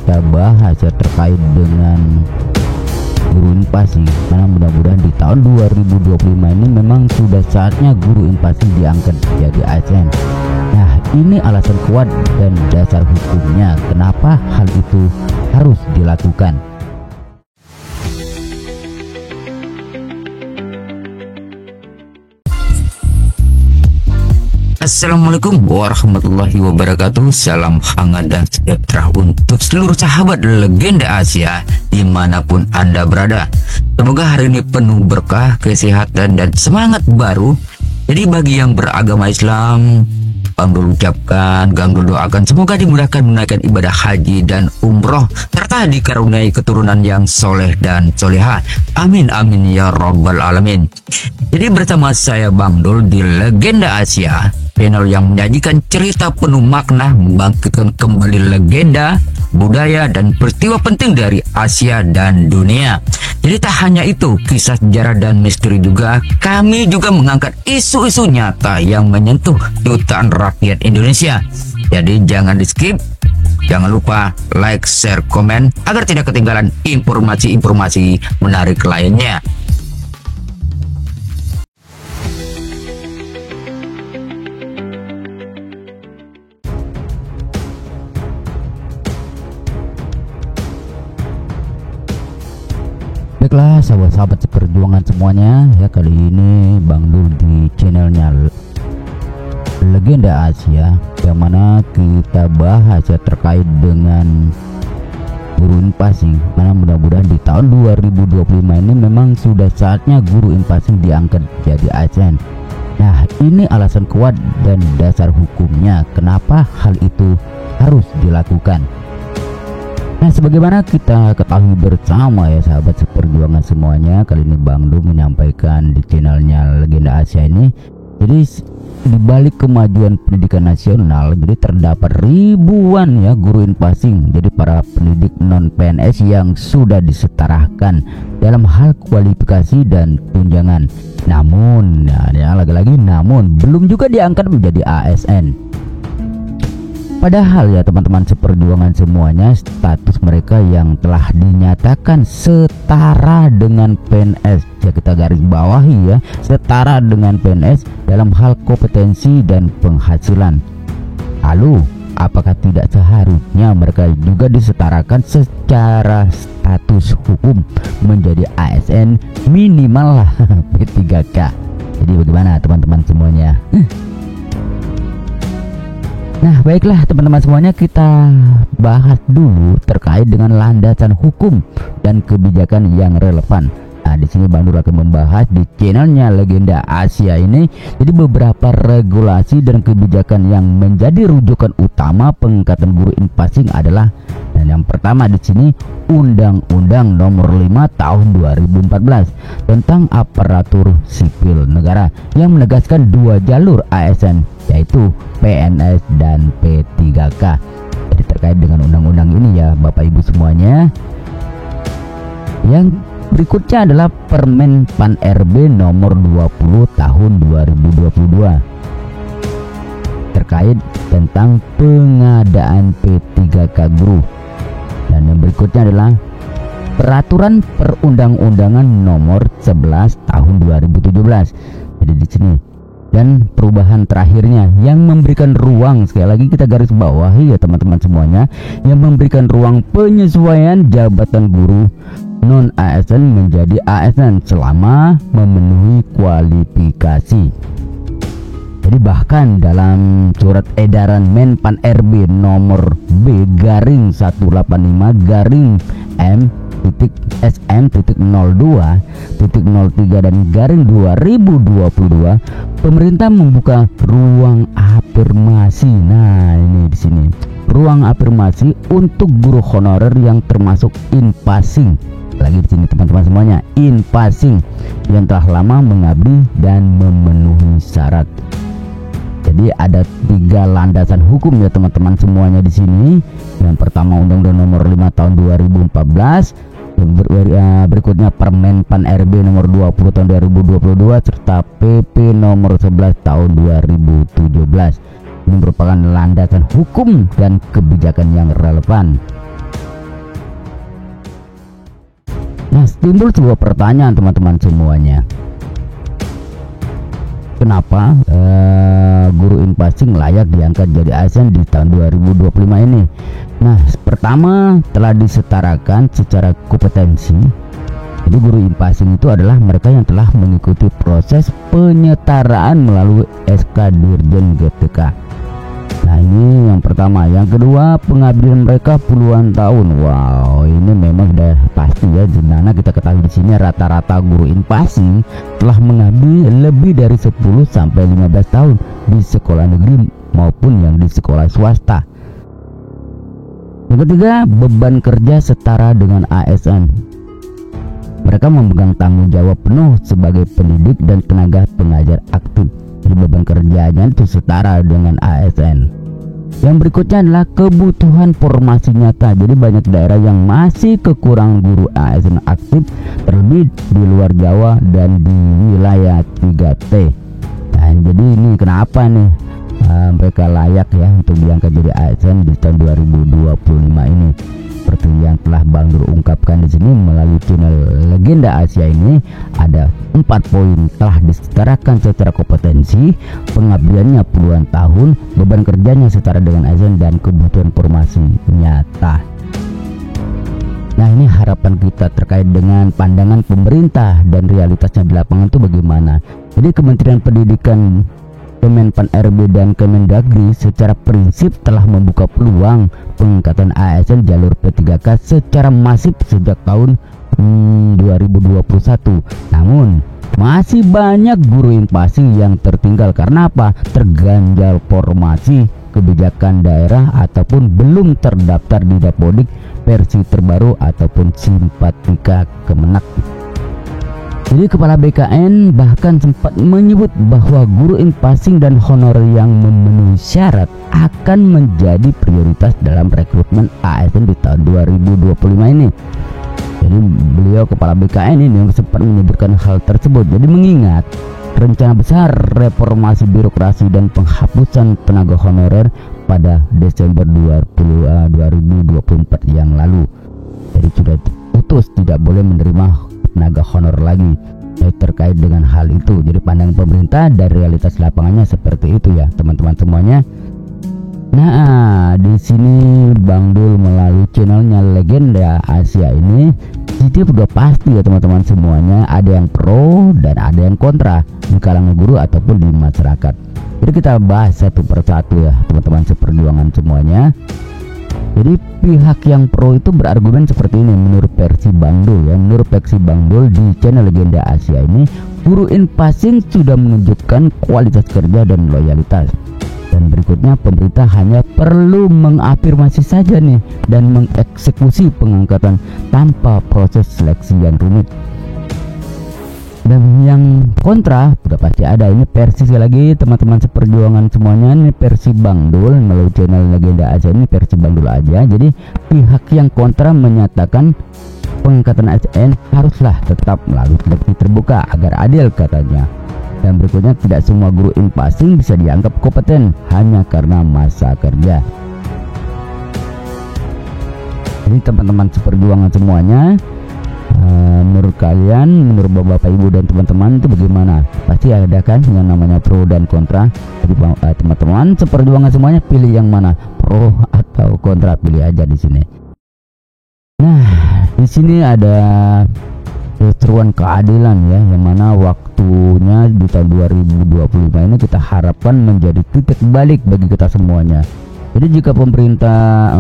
kita bahas ya terkait dengan guru Inpasi, karena mudah-mudahan di tahun 2025 ini memang sudah saatnya guru Inpasi diangkat jadi ASN. Nah, ini alasan kuat dan dasar hukumnya kenapa hal itu harus dilakukan. Assalamualaikum warahmatullahi wabarakatuh. Salam hangat dan sejahtera untuk seluruh sahabat legenda Asia dimanapun Anda berada. Semoga hari ini penuh berkah, kesehatan, dan semangat baru. Jadi bagi yang beragama Islam, Bang Dul ucapkan, Gang Dul doakan semoga dimudahkan menunaikan ibadah haji dan umroh serta dikaruniai keturunan yang soleh dan soleha. Amin amin ya robbal alamin. Jadi bersama saya Bang Dul di Legenda Asia, channel yang menyajikan cerita penuh makna, membangkitkan kembali legenda, budaya, dan peristiwa penting dari Asia dan dunia. Jadi tak hanya itu, kisah sejarah dan misteri juga, kami juga mengangkat isu-isu nyata yang menyentuh jutaan rakyat Indonesia. Jadi jangan di skip, jangan lupa like, share, komen agar tidak ketinggalan informasi-informasi menarik lainnya. Baiklah sahabat-sahabat seperjuangan semuanya ya, kali ini Bang Dul di channelnya Legenda Asia, yang mana kita bahas ya terkait dengan guru Inpasi, karena mudah-mudahan di tahun 2025 ini memang sudah saatnya guru Inpasi diangkat jadi ASN. Nah, ini alasan kuat dan dasar hukumnya kenapa hal itu harus dilakukan. Nah, sebagaimana kita ketahui bersama ya sahabat seperjuangan semuanya, kali ini Bang Dul menyampaikan di channelnya Legenda Asia ini, jadi di balik kemajuan pendidikan nasional, jadi terdapat ribuan ya guru Inpasi, jadi para pendidik non PNS yang sudah disetarakan dalam hal kualifikasi dan tunjangan. Namun, ya lagi-lagi namun belum juga diangkat menjadi ASN. Padahal ya teman-teman seperjuangan semuanya, status mereka yang telah dinyatakan setara dengan PNS, ya kita garis bawahi ya, setara dengan PNS dalam hal kompetensi dan penghasilan. Lalu apakah tidak seharusnya mereka juga disetarakan secara status hukum menjadi ASN minimal lah P3K? Jadi bagaimana teman-teman semuanya? Nah, baiklah teman-teman semuanya, kita bahas dulu terkait dengan landasan hukum dan kebijakan yang relevan. Nah, di sini Bang Dul akan membahas di channelnya Legenda Asia ini, jadi beberapa regulasi dan kebijakan yang menjadi rujukan utama pengangkatan guru Inpasi adalah, dan yang pertama di sini Undang-Undang Nomor 5 Tahun 2014 tentang Aparatur Sipil Negara yang menegaskan dua jalur ASN, yaitu PNS dan P3K. Jadi terkait dengan undang-undang ini ya Bapak Ibu semuanya, yang berikutnya adalah Permen Pan RB nomor 20 tahun 2022 terkait tentang pengadaan P3K guru. Dan yang berikutnya adalah Peraturan Perundang-undangan nomor 11 tahun 2017. Jadi di sini, dan perubahan terakhirnya yang memberikan ruang, sekali lagi kita garis bawahi ya teman-teman semuanya, yang memberikan ruang penyesuaian jabatan guru non ASN menjadi ASN selama memenuhi kualifikasi. Jadi bahkan dalam surat edaran Menpan RB nomor B-M.SM.02.03 dan garing 2022, pemerintah membuka ruang afirmasi. Nah, ini di sini ruang afirmasi untuk guru honorer yang termasuk Inpasi. Lagi di sini teman-teman semuanya, Inpasi yang telah lama mengabdi dan memenuhi syarat. Jadi ada 3 landasan hukum ya teman-teman semuanya di sini. Yang pertama Undang-Undang Nomor 5 Tahun 2014, berikutnya Permen Pan RB Nomor 20 Tahun 2022 serta PP Nomor 11 Tahun 2017. Ini merupakan landasan hukum dan kebijakan yang relevan. Nah, timbul sebuah pertanyaan teman-teman semuanya. Kenapa guru InPassing layak diangkat jadi ASN di tahun 2025 ini? Nah, pertama telah disetarakan secara kompetensi. Jadi guru InPassing itu adalah mereka yang telah mengikuti proses penyetaraan melalui SK Dirjen GTK. Nah, ini yang pertama. Yang kedua, pengabdian mereka puluhan tahun. Wow, ini memang sudah pasti ya. Dimana kita ketahui di sini rata-rata guru InPassing telah mengabdi lebih dari 10 sampai 15 tahun di sekolah negeri maupun yang di sekolah swasta. Yang ketiga, beban kerja setara dengan ASN. Mereka memegang tanggung jawab penuh sebagai pendidik dan tenaga pengajar aktif. Jadi beban kerjanya itu setara dengan ASN. Yang berikutnya adalah kebutuhan formasi nyata. Jadi banyak daerah yang masih kekurangan guru ASN aktif, terlebih di luar Jawa dan di wilayah 3T. Nah, jadi ini kenapa nih mereka layak ya untuk diangkat jadi ASN di tahun 2025 ini. Seperti yang telah Bang Dur ungkapkan di sini melalui channel Legenda Asia ini, ada 4 poin telah disetarakan secara kompetensi, pengabdiannya puluhan tahun, beban kerjanya setara dengan ASN, dan kebutuhan formasi nyata. Nah, ini harapan kita terkait dengan pandangan pemerintah dan realitasnya di lapangan itu bagaimana. Jadi Kementerian Pendidikan, Kemenpan RB dan Kemendagri secara prinsip telah membuka peluang pengangkatan ASN jalur P3K secara masif sejak tahun 2021. Namun masih banyak guru InPassing yang tertinggal karena apa? Terganjal formasi, kebijakan daerah, ataupun belum terdaftar di Dapodik versi terbaru ataupun simpatika Kemenak. Jadi Kepala BKN bahkan sempat menyebut bahwa guru InPassing dan honorer yang memenuhi syarat akan menjadi prioritas dalam rekrutmen ASN di tahun 2025 ini. Jadi beliau Kepala BKN ini sempat menyebutkan hal tersebut. Jadi mengingat rencana besar reformasi birokrasi dan penghapusan tenaga honorer pada Desember 2024 yang lalu. Jadi sudah putus tidak boleh menerima tenaga honor lagi. Terkait dengan hal itu, jadi pandangan pemerintah dan realitas lapangannya seperti itu ya teman-teman semuanya. Nah, di sini Bang Dul melalui channelnya Legenda Asia ini, jadi udah pasti ya teman-teman semuanya, ada yang pro dan ada yang kontra di kalangan guru ataupun di masyarakat. Jadi kita bahas satu persatu ya teman-teman seperjuangan semuanya. Jadi pihak yang pro itu berargumen seperti ini menurut versi Bang Dul ya. Menurut versi Bang Dul di channel Legenda Asia ini, guru InPassing sudah menunjukkan kualitas kerja dan loyalitas. Dan berikutnya pemerintah hanya perlu mengafirmasi saja nih dan mengeksekusi pengangkatan tanpa proses seleksi yang rumit. Dan yang kontra sudah pasti ada. Ini versi sekali lagi teman-teman seperjuangan semuanya, ini versi Bang Dul melalui channel Legenda Asia ini, versi Bang Dul aja. Jadi pihak yang kontra menyatakan pengangkatan ASN haruslah tetap melalui seleksi terbuka agar adil katanya. Dan berikutnya, tidak semua guru InPassing bisa dianggap kompeten hanya karena masa kerja. Jadi teman-teman seperjuangan semuanya, menurut kalian, menurut bapak ibu dan teman-teman itu bagaimana? Pasti ada kan yang namanya pro dan kontra. Jadi teman-teman seperjuangan semuanya, pilih yang mana, pro atau kontra, pilih aja di sini. Nah, di sini ada seruan keadilan ya, yang mana waktunya di tahun 2025 ini kita harapkan menjadi titik balik bagi kita semuanya. Jadi jika pemerintah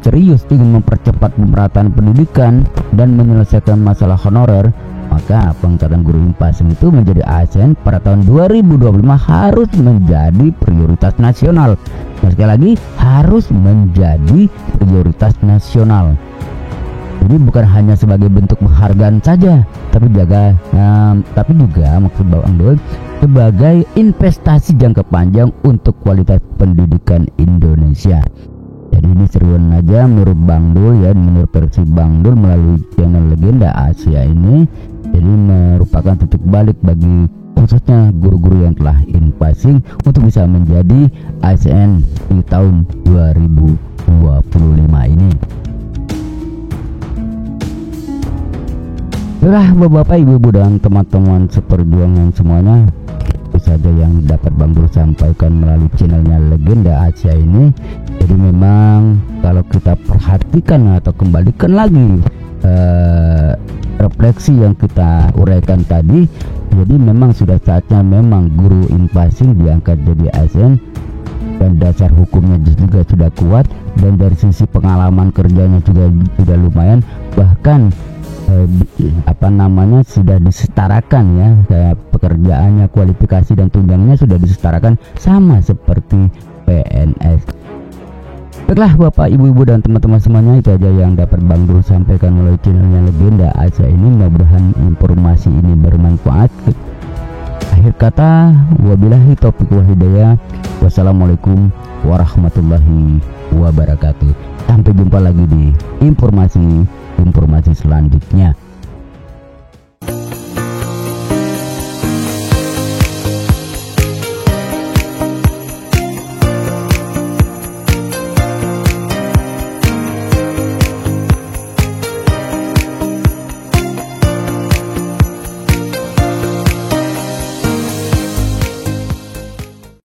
serius ingin mempercepat pemerataan pendidikan dan menyelesaikan masalah honorer, maka pengangkatan guru InPassing itu menjadi ASN pada tahun 2025 harus menjadi prioritas nasional. Nah, sekali lagi harus menjadi prioritas nasional. Jadi bukan hanya sebagai bentuk penghargaan saja, tapi juga maksud Bang Dul sebagai investasi jangka panjang untuk kualitas pendidikan Indonesia. Jadi ini seruan aja menurut Bang Dul ya, menurut versi Bang Dul melalui channel Legenda Asia ini. Jadi merupakan titik balik bagi khususnya guru-guru yang telah InPassing untuk bisa menjadi ASN di tahun 2025 ini. Itulah bapak ibu dan teman-teman seperjuangan semuanya, itu saja yang dapat Bang Bro sampaikan melalui channelnya Legenda Asia ini. Jadi memang kalau kita perhatikan atau kembalikan lagi refleksi yang kita uraikan tadi, jadi memang sudah saatnya memang guru invasing diangkat jadi ASN, dan dasar hukumnya juga sudah kuat, dan dari sisi pengalaman kerjanya juga sudah lumayan, bahkan sudah disetarakan ya, kayak pekerjaannya, kualifikasi dan tunjangannya sudah disetarakan sama seperti PNS. Baiklah bapak ibu dan teman-teman semuanya, itu aja yang dapat Bang Bro sampaikan melalui channelnya Legenda Asia ini. Mudah-mudahan informasi ini bermanfaat. Akhir kata, wabillahi taufiq wal hidayah. Wassalamualaikum warahmatullahi wabarakatuh. Sampai jumpa lagi di informasi selanjutnya.